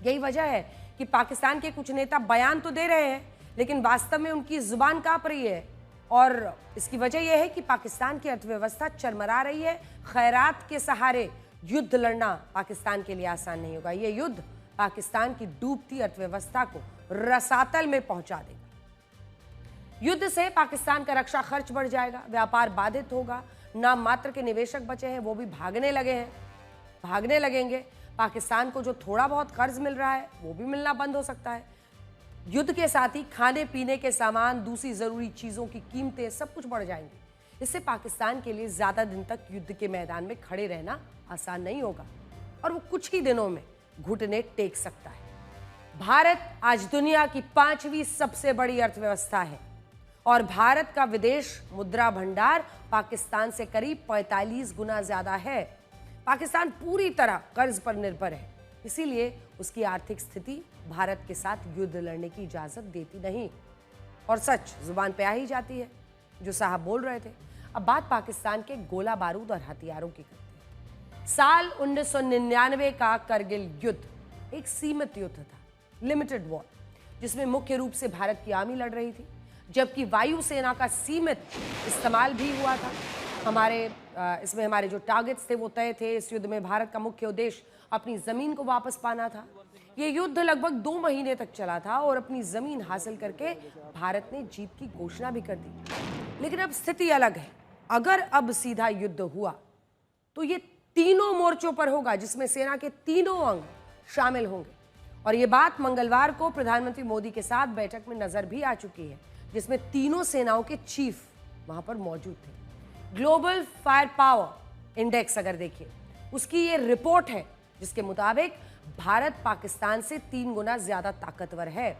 यही वजह है कि पाकिस्तान के कुछ नेता बयान तो दे रहे हैं, लेकिन वास्तव में उनकी जुबान कांप रही है। और इसकी वजह यह है कि पाकिस्तान की अर्थव्यवस्था चरमरा रही है। खैरात के सहारे युद्ध लड़ना पाकिस्तान के लिए आसान नहीं होगा। यह युद्ध पाकिस्तान की डूबती अर्थव्यवस्था को रसातल में पहुंचा देगा। युद्ध से पाकिस्तान का रक्षा खर्च बढ़ जाएगा, व्यापार बाधित होगा, नाम मात्र के निवेशक बचे हैं वो भी भागने लगेंगे। पाकिस्तान को जो थोड़ा बहुत कर्ज मिल रहा है वो भी मिलना बंद हो सकता है। युद्ध के साथ ही खाने पीने के सामान, दूसरी जरूरी चीजों की कीमतें सब कुछ बढ़ जाएंगी। इससे पाकिस्तान के लिए ज्यादा दिन तक युद्ध के मैदान में खड़े रहना आसान नहीं होगा और वो कुछ ही दिनों में घुटने टेक सकता है। भारत आज दुनिया की 5वीं सबसे बड़ी अर्थव्यवस्था है और भारत का विदेश मुद्रा भंडार पाकिस्तान से करीब 45 गुना ज्यादा है। पाकिस्तान पूरी तरह कर्ज पर निर्भर है, इसीलिए उसकी आर्थिक स्थिति भारत के साथ युद्ध लड़ने की इजाजत देती नहीं। और सच जुबान पे आ ही जाती है, जो साहब बोल रहे थे। अब बात पाकिस्तान के गोला बारूद और हथियारों की करते हैं। साल 1999 का करगिल युद्ध एक सीमित युद्ध था, लिमिटेड वॉर। जिसमें मुख्य रूप से भारत की आर्मी लड़ रही थी, जबकि वायुसेना का सीमित इस्तेमाल भी हुआ था। इसमें हमारे जो टारगेट्स थे वो तय थे। इस युद्ध में भारत का मुख्य उद्देश्य अपनी जमीन को वापस पाना था। ये युद्ध लगभग 2 महीने तक चला था और अपनी जमीन हासिल करके भारत ने जीत की घोषणा भी कर दी। लेकिन अब स्थिति अलग है। अगर अब सीधा युद्ध हुआ तो ये तीनों मोर्चों पर होगा, जिसमें सेना के तीनों अंग शामिल होंगे। और ये बात मंगलवार को प्रधानमंत्री मोदी के साथ बैठक में नजर भी आ चुकी है, जिसमें तीनों सेनाओं के चीफ वहां पर मौजूद थे। ग्लोबल फायर पावर इंडेक्स अगर देखिए, उसकी ये रिपोर्ट है जिसके मुताबिक भारत पाकिस्तान से 3 गुना ज्यादा ताकतवर है।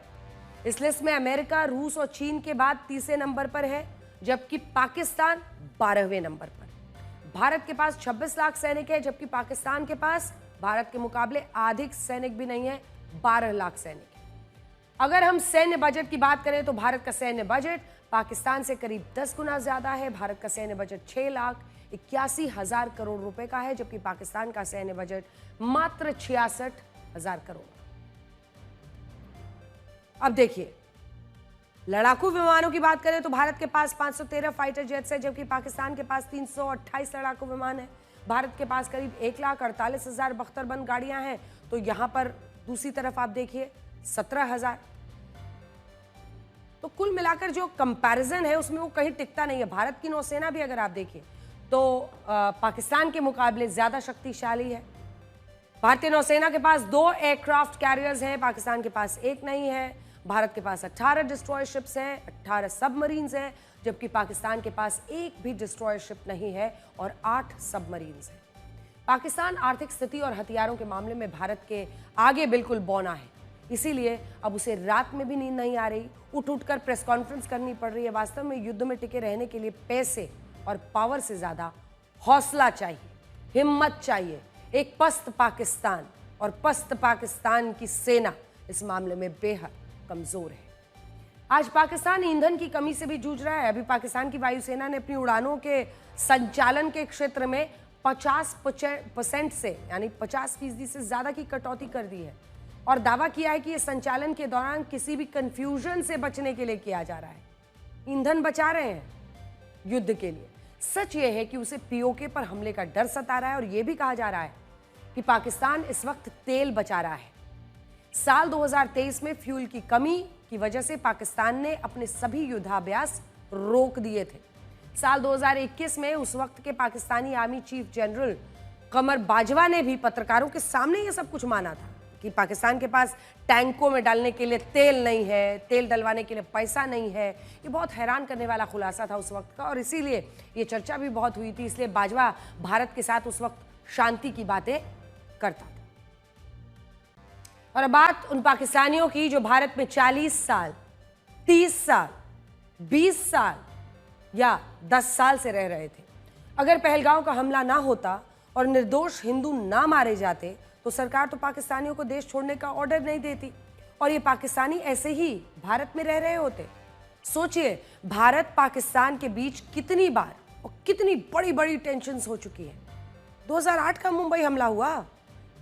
इस लिस्ट में अमेरिका, रूस और चीन के बाद तीसरे नंबर पर है, जबकि पाकिस्तान 12वें नंबर पर। भारत के पास 26 लाख सैनिक है, जबकि पाकिस्तान के पास भारत के मुकाबले अधिक सैनिक भी नहीं है, 12 लाख सैनिक है। अगर हम सैन्य बजट की बात करें तो भारत का सैन्य बजट पाकिस्तान से करीब 10 गुना ज्यादा है। भारत का सैन्य बजट 6,81,000 करोड़ रुपए का है, जबकि पाकिस्तान का सैन्य बजट मात्र 66,000 करोड़। अब देखिए, लड़ाकू विमानों की बात करें तो भारत के पास 513 फाइटर जेट्स है, जबकि पाकिस्तान के पास 328 लड़ाकू विमान है। भारत के पास करीब 1,48,000 बख्तरबंद गाड़ियां हैं, तो यहां पर दूसरी तरफ आप देखिए 17,000। तो कुल मिलाकर जो कंपैरिजन है उसमें वो कहीं टिकता नहीं है। भारत की नौसेना भी अगर आप देखिए तो पाकिस्तान के मुकाबले ज्यादा शक्तिशाली है। भारतीय नौसेना के पास 2 एयरक्राफ्ट कैरियर्स हैं, पाकिस्तान के पास 1 नहीं है। भारत के पास 18 डिस्ट्रॉयर शिप्स हैं, 18 सबमरीन्स हैं, जबकि पाकिस्तान के पास 1 भी डिस्ट्रॉयर शिप नहीं है और 8 सबमरीन्स हैं। पाकिस्तान आर्थिक स्थिति और हथियारों के मामले में भारत के आगे बिल्कुल बौना है, इसीलिए अब उसे रात में भी नींद नहीं आ रही, उठ उठकर प्रेस कॉन्फ्रेंस करनी पड़ रही है। वास्तव में युद्ध में टिके रहने के लिए पैसे और पावर से ज्यादा हौसला चाहिए, हिम्मत चाहिए। एक पस्त पाकिस्तान और पस्त पाकिस्तान की सेना इस मामले में बेहद कमजोर है। आज पाकिस्तान ईंधन की कमी से भी जूझ रहा है। अभी पाकिस्तान की वायुसेना ने अपनी उड़ानों के संचालन के क्षेत्र में 50% से यानी 50% से ज्यादा की कटौती कर दी है और दावा किया है कि यह संचालन के दौरान किसी भी कंफ्यूजन से बचने के लिए किया जा रहा है। ईंधन बचा रहे हैं युद्ध के लिए। सच यह है कि उसे पीओके पर हमले का डर सता रहा है और यह भी कहा जा रहा है कि पाकिस्तान इस वक्त तेल बचा रहा है। साल 2023 में फ्यूल की कमी की वजह से पाकिस्तान ने अपने सभी युद्धाभ्यास रोक दिए थे। साल 2021 में उस वक्त के पाकिस्तानी आर्मी चीफ जनरल कमर बाजवा ने भी पत्रकारों के सामने यह सब कुछ माना था कि पाकिस्तान के पास टैंकों में डालने के लिए तेल नहीं है, तेल डलवाने के लिए पैसा नहीं है। ये बहुत हैरान करने वाला खुलासा था उस वक्त का और इसीलिए ये चर्चा भी बहुत हुई थी। इसलिए बाजवा भारत के साथ उस वक्त शांति की बातें करता था। और अब बात उन पाकिस्तानियों की जो भारत में 40 साल, 30 साल, 20 साल या 10 साल से रह रहे थे। अगर पहलगांव का हमला ना होता और निर्दोष हिंदू ना मारे जाते तो सरकार तो पाकिस्तानियों को देश छोड़ने का ऑर्डर नहीं देती और ये पाकिस्तानी ऐसे ही भारत में रह रहे होते। सोचिए, भारत पाकिस्तान के बीच कितनी बार और कितनी बड़ी बड़ी टेंशन्स हो चुकी है। 2008 का मुंबई हमला हुआ,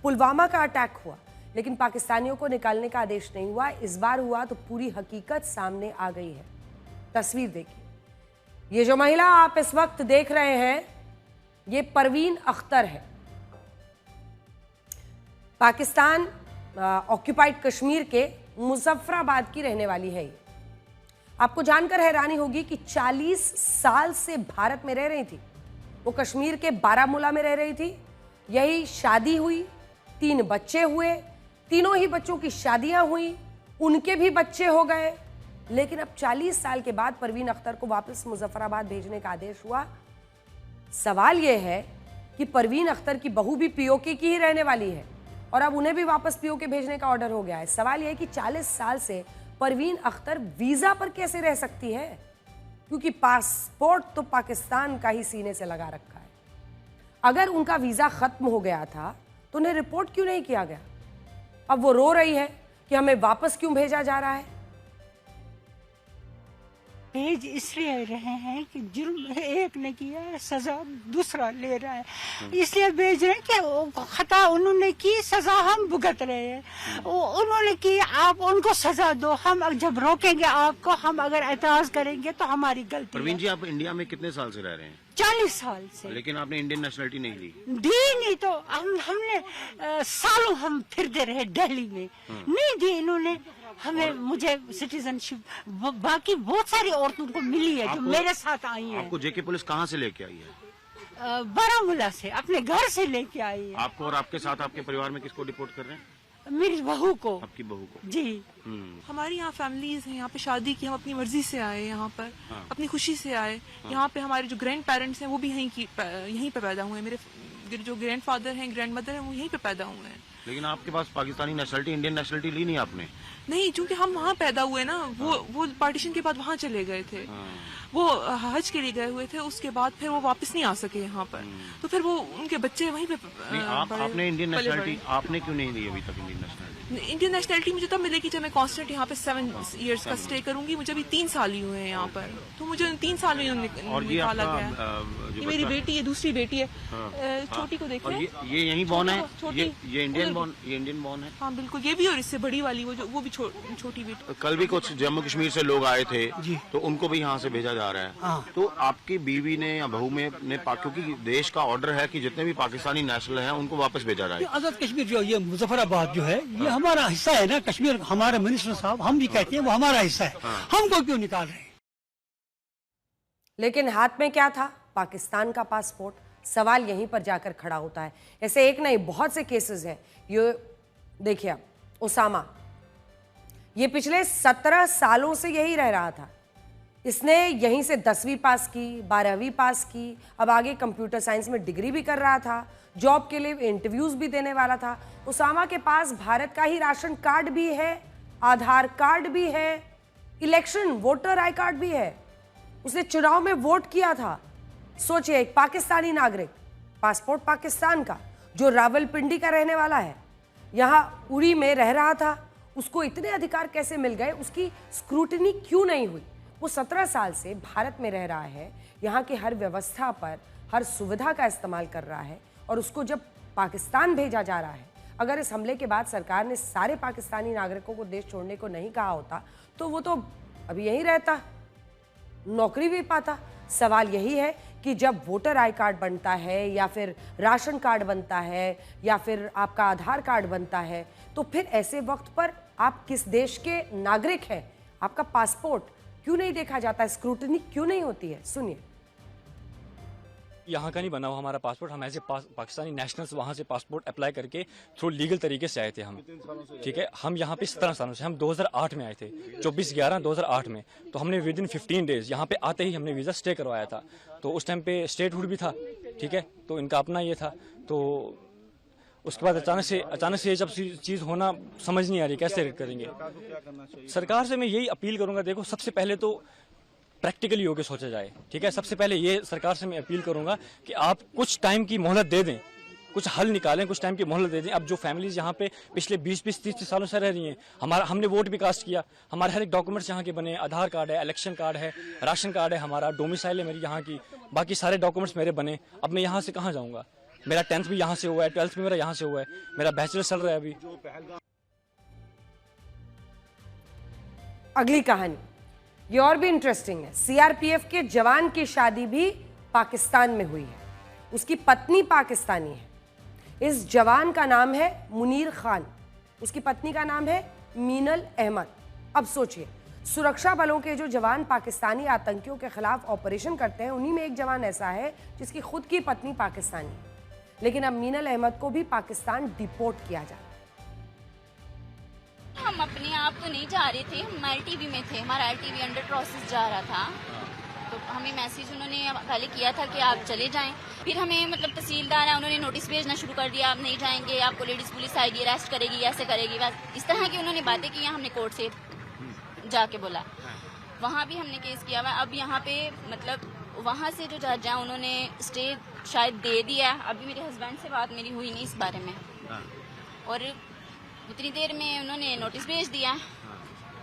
पुलवामा का अटैक हुआ, लेकिन पाकिस्तानियों को निकालने का आदेश नहीं हुआ। इस बार हुआ तो पूरी हकीकत सामने आ गई है। तस्वीर देखिए, ये जो महिला आप इस वक्त देख रहे हैं ये परवीन अख्तर है। पाकिस्तान ऑक्यूपाइड कश्मीर के मुजफ्फराबाद की रहने वाली है। ये आपको जानकर हैरानी होगी कि 40 साल से भारत में रह रही थी। वो कश्मीर के बारामूला में रह रही थी। यही शादी हुई, 3 बच्चे हुए, तीनों ही बच्चों की शादियां हुई, उनके भी बच्चे हो गए। लेकिन अब 40 साल के बाद परवीन अख्तर को वापस मुजफ्फराबाद भेजने का आदेश हुआ। सवाल यह है कि परवीन अख्तर की बहू भी पीओके की ही रहने वाली है और अब उन्हें भी वापस पीओके भेजने का ऑर्डर हो गया है। सवाल यह है कि 40 साल से परवीन अख्तर वीजा पर कैसे रह सकती है, क्योंकि पासपोर्ट तो पाकिस्तान का ही सीने से लगा रखा है। अगर उनका वीजा खत्म हो गया था तो उन्हें रिपोर्ट क्यों नहीं किया गया? अब वो रो रही है कि हमें वापस क्यों भेजा जा रहा है। भेज इसलिए रहे हैं कि जुर्म एक ने किया है, सजा दूसरा ले रहा है, इसलिए भेज रहे हैं कि वो खता उन्होंने की, सजा हम भुगत रहे हैं। उन्होंने की, आप उनको सजा दो, हम जब रोकेंगे आपको, हम अगर एतराज करेंगे तो हमारी गलती। प्रवीण जी, आप इंडिया में कितने साल से रह रहे हैं? 40 साल से। लेकिन आपने इंडियन नेशनलिटी नहीं ली? नहीं तो हमने सालों हम फिरते रहे दिल्ली में, नहीं दी इन्होंने हमें, मुझे सिटीजनशिप। बाकी बहुत सारी औरतों को मिली है जो मेरे साथ आई है। आपको जेके पुलिस कहाँ से लेके आई है? बारामूला से, अपने घर से लेके आई है। आपको और आपके साथ आपके परिवार में किसको डिपोर्ट कर रहे हैं? मेरी बहू को। आपकी बहू को? जी। हमारी यहाँ फैमिलीज हैं, यहाँ पे शादी की, हम अपनी मर्जी से आए यहाँ पर, अपनी खुशी से आए। यहाँ पे हमारे जो ग्रैंड पेरेंट्स हैं वो भी यहीं पे पैदा हुए हैं। मेरे जो ग्रैंड फादर हैं, ग्रैंड मदर हैं, वो यहीं पे पैदा हुए हैं। लेकिन आपके पास पाकिस्तानी नेशनलिटी, इंडियन नेशनलिटी ली नहीं आपने? नहीं, क्योंकि हम वहाँ पैदा हुए ना, वो पार्टीशन के बाद वहाँ चले गए थे। वो हज के लिए गए हुए थे, उसके बाद फिर वो वापस नहीं आ सके यहाँ पर, तो फिर वो उनके बच्चे वहीं पे। आपने इंडियन नेशनलिटी आपने क्यों नहीं ली अभी तक? इंडियन नेशनलिटी इंडियन नेशनलिटी मुझे तब मिलेगी जब मैं कांस्टेंट यहाँ पे 7 इयर्स का स्टे करूंगी। मुझे अभी 3 साल ही हुए हैं यहाँ पर, तो मुझे 3 साल में निकाला गया। ये मेरी बेटी है, दूसरी बेटी है, छोटी को देखो। ये यहीं बॉर्न है? ये इंडियन बॉर्न है? हाँ बिल्कुल, ये भी, और इससे बड़ी वाली वो भी छोटी बेटी। कल भी कुछ जम्मू कश्मीर से लोग आए थे, तो उनको भी यहाँ से भेजा जा रहा है। तो आपकी बीवी ने या बहू ने, क्योंकि देश का ऑर्डर है कि जितने भी पाकिस्तानी नेशनल हैं उनको वापस भेजा जाए। आजाद कश्मीर जो ये मुजफ्फराबाद जो है, ये हमारा हिस्सा है ना, कश्मीर हमारे मिनिस्टर साहब, हम भी कहते हैं वो हमारा हिस्सा है, हमको क्यों निकाल रहे हैं? लेकिन हाथ में क्या था? पाकिस्तान का पासपोर्ट। सवाल यहीं पर जाकर खड़ा होता है। ऐसे एक नहीं, बहुत से केसेस हैं। ये देखिए, आप उसामा, ये पिछले 17 सालों से यही रह रहा था। इसने यहीं से 10वीं पास की, 12वीं पास की, अब आगे कंप्यूटर साइंस में डिग्री भी कर रहा था, जॉब के लिए इंटरव्यूज भी देने वाला था। उसामा के पास भारत का ही राशन कार्ड भी है, आधार कार्ड भी है, इलेक्शन वोटर आई कार्ड भी है। उसने चुनाव में वोट किया था। सोचिए, एक पाकिस्तानी नागरिक, पासपोर्ट पाकिस्तान का, जो रावलपिंडी का रहने वाला है, यहाँ उड़ी में रह रहा था, उसको इतने अधिकार कैसे मिल गए? उसकी स्क्रूटनी क्यों नहीं हुई? वो 17 साल से भारत में रह रहा है, यहाँ की हर व्यवस्था पर, हर सुविधा का इस्तेमाल कर रहा है, और उसको जब पाकिस्तान भेजा जा रहा है, अगर इस हमले के बाद सरकार ने सारे पाकिस्तानी नागरिकों को देश छोड़ने को नहीं कहा होता तो वो तो अभी यहीं रहता, नौकरी भी पाता। सवाल यही है कि जब वोटर आई कार्ड बनता है, या फिर राशन कार्ड बनता है, या फिर आपका आधार कार्ड बनता है, तो फिर ऐसे वक्त पर आप किस देश के नागरिक हैं? आपका पासपोर्ट क्यों नहीं देखा जाता है? स्क्रूटनी क्यों नहीं होती है? सुनिए। यहाँ का नहीं बना हुआ हमारा पासपोर्ट, हम ऐसे पाकिस्तानी नेशनल्स वहाँ से पासपोर्ट अप्लाई करके थ्रू लीगल तरीके से आए थे हम, ठीक है। हम यहाँ पे 17 सालों से, हम 2008 में आए थे, 24/11/2008 में। तो हमने विद इन 15 डेज यहाँ पे आते ही हमने वीज़ा स्टे करवाया था। तो उस टाइम पे स्टेटहुड भी था, ठीक है, तो इनका अपना ये था। तो उसके बाद अचानक से ये जब चीज़ होना समझ नहीं आ रही कैसे करेंगे। सरकार से मैं यही अपील करूँगा, देखो सबसे पहले तो प्रैक्टिकली होकर सोचा जाए, ठीक है। सबसे पहले ये सरकार से मैं अपील करूंगा कि आप कुछ टाइम की मोहलत दे दें, कुछ हल निकालें, कुछ टाइम की मोहलत दे दें। अब जो फैमिलीज यहाँ पे पिछले 20-30 सालों से रह रही हैं, हमने वोट भी कास्ट किया, हमारे हर एक डॉक्यूमेंट्स यहाँ के बने, आधार कार्ड है, इलेक्शन कार्ड है, राशन कार्ड है, हमारा डोमिसाइल है मेरी यहाँ की, बाकी सारे डॉक्यूमेंट्स मेरे बने। अब मैं यहाँ से कहाँ जाऊँगा? मेरा 10th भी यहाँ से हुआ है, 12th भी मेरा यहाँ से हुआ है, मेरा बैचलर चल रहा है अभी। अगली कहानी ये और भी इंटरेस्टिंग है। सीआरपीएफ के जवान की शादी भी पाकिस्तान में हुई है, उसकी पत्नी पाकिस्तानी है। इस जवान का नाम है मुनीर खान, उसकी पत्नी का नाम है मीनल अहमद। अब सोचिए, सुरक्षा बलों के जो जवान पाकिस्तानी आतंकियों के खिलाफ ऑपरेशन करते हैं, उन्हीं में एक जवान ऐसा है जिसकी खुद की पत्नी पाकिस्तानी है। लेकिन अब मीनल अहमद को भी पाकिस्तान डिपोर्ट किया जाए। हम अपने आप तो नहीं जा रहे थे, हम एलटीवी में थे, हमारा एलटीवी अंडर प्रोसेस जा रहा था। तो हमें मैसेज उन्होंने पहले किया था कि आप चले जाएं। फिर हमें मतलब तहसीलदार है, उन्होंने नोटिस भेजना शुरू कर दिया, आप नहीं जाएंगे, आपको लेडीज पुलिस आएगी, अरेस्ट करेगी, ऐसे करेगी, बस इस तरह की उन्होंने बातें की। हमने कोर्ट से जाके बोला, वहाँ भी हमने केस किया हुआ। अब यहाँ पे मतलब वहाँ से जो जज हैं उन्होंने स्टे शायद दे दिया। अभी मेरे हस्बैंड से बात मेरी हुई नहीं इस बारे में, और उतनी देर में उन्होंने नोटिस भेज दिया।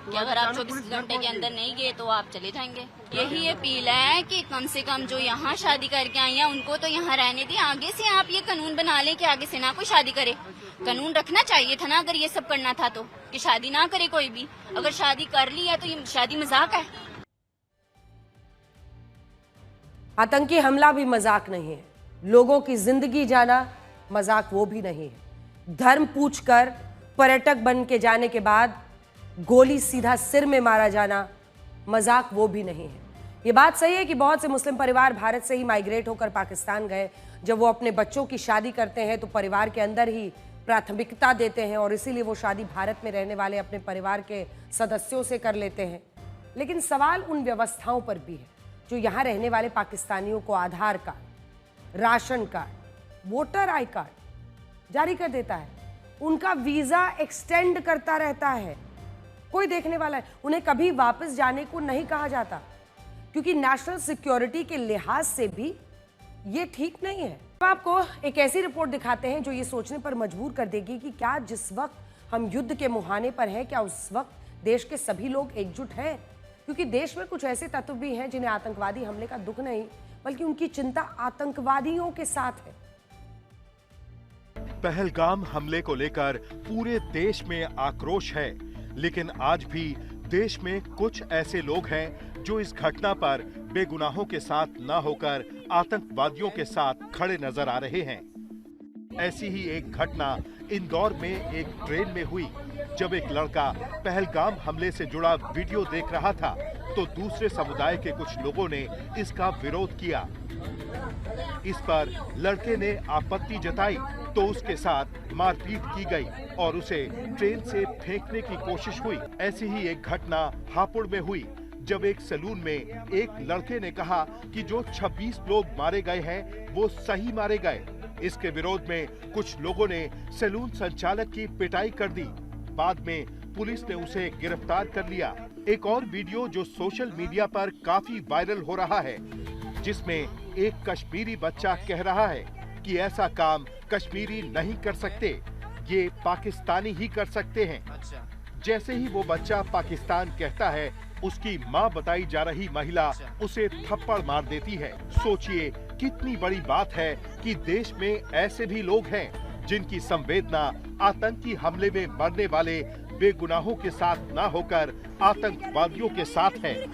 कि अगर आप 24 घंटे के अंदर नहीं गए तो आप चले जाएंगे। यही अपील है कि कम से कम जो यहाँ शादी करके आई हैं उनको तो यहाँ रहने दें। आगे से आप ये कानून बना लें कि आगे से ना कोई शादी करे। कानून रखना चाहिए था ना, अगर ये सब करना था तो, कि शादी ना करे कोई भी। अगर शादी कर ली है तो ये शादी मजाक है। आतंकी हमला भी मजाक नहीं है, लोगों की जिंदगी जाना मजाक वो भी नहीं है। धर्म पूछकर पर्यटक बन के जाने के बाद गोली सीधा सिर में मारा जाना मजाक वो भी नहीं है। ये बात सही है कि बहुत से मुस्लिम परिवार भारत से ही माइग्रेट होकर पाकिस्तान गए। जब वो अपने बच्चों की शादी करते हैं तो परिवार के अंदर ही प्राथमिकता देते हैं और इसीलिए वो शादी भारत में रहने वाले अपने परिवार के सदस्यों से कर लेते हैं। लेकिन सवाल उन व्यवस्थाओं पर भी है जो यहाँ रहने वाले पाकिस्तानियों को Aadhaar card, ration card, voter I card जारी कर देता है, उनका वीजा एक्सटेंड करता रहता है। कोई देखने वाला है, उन्हें कभी वापस जाने को नहीं कहा जाता, क्योंकि नेशनल सिक्योरिटी के लिहाज से भी ये ठीक नहीं है। अब आपको एक ऐसी रिपोर्ट दिखाते हैं जो ये सोचने पर मजबूर कर देगी कि क्या जिस वक्त हम युद्ध के मुहाने पर हैं, क्या उस वक्त देश के सभी लोग एकजुट हैं? क्योंकि देश में कुछ ऐसे तत्व भी हैं जिन्हें आतंकवादी हमले का दुख नहीं, बल्कि उनकी चिंता आतंकवादियों के साथ है। पहलगाम हमले को लेकर पूरे देश में आक्रोश है, लेकिन आज भी देश में कुछ ऐसे लोग हैं जो इस घटना पर बेगुनाहों के साथ न होकर आतंकवादियों के साथ खड़े नजर आ रहे हैं। ऐसी ही एक घटना इंदौर में एक ट्रेन में हुई। जब एक लड़का पहलगाम हमले से जुड़ा वीडियो देख रहा था तो दूसरे समुदाय के कुछ लोगों ने इसका विरोध किया। इस पर लड़के ने आपत्ति जताई तो उसके साथ मारपीट की गई और उसे ट्रेन से फेंकने की कोशिश हुई। ऐसी ही एक घटना हापुड़ में हुई, जब एक सैलून में एक लड़के ने कहा कि जो 26 लोग मारे गए हैं वो सही मारे गए। इसके विरोध में कुछ लोगों ने सैलून संचालक की पिटाई कर दी। बाद में पुलिस ने उसे गिरफ्तार कर लिया। एक और वीडियो जो सोशल मीडिया पर काफी वायरल हो रहा है, जिसमें एक कश्मीरी बच्चा कह रहा है कि ऐसा काम कश्मीरी नहीं कर सकते, ये पाकिस्तानी ही कर सकते हैं। जैसे ही वो बच्चा पाकिस्तान कहता है, उसकी मां बताई जा रही महिला उसे थप्पड़ मार देती है। सोचिए कितनी बड़ी बात है कि देश में ऐसे भी लोग हैं जिनकी संवेदना आतंकी हमले में मरने वाले बेगुनाहों के साथ न होकर आतंकवादियों के साथ है।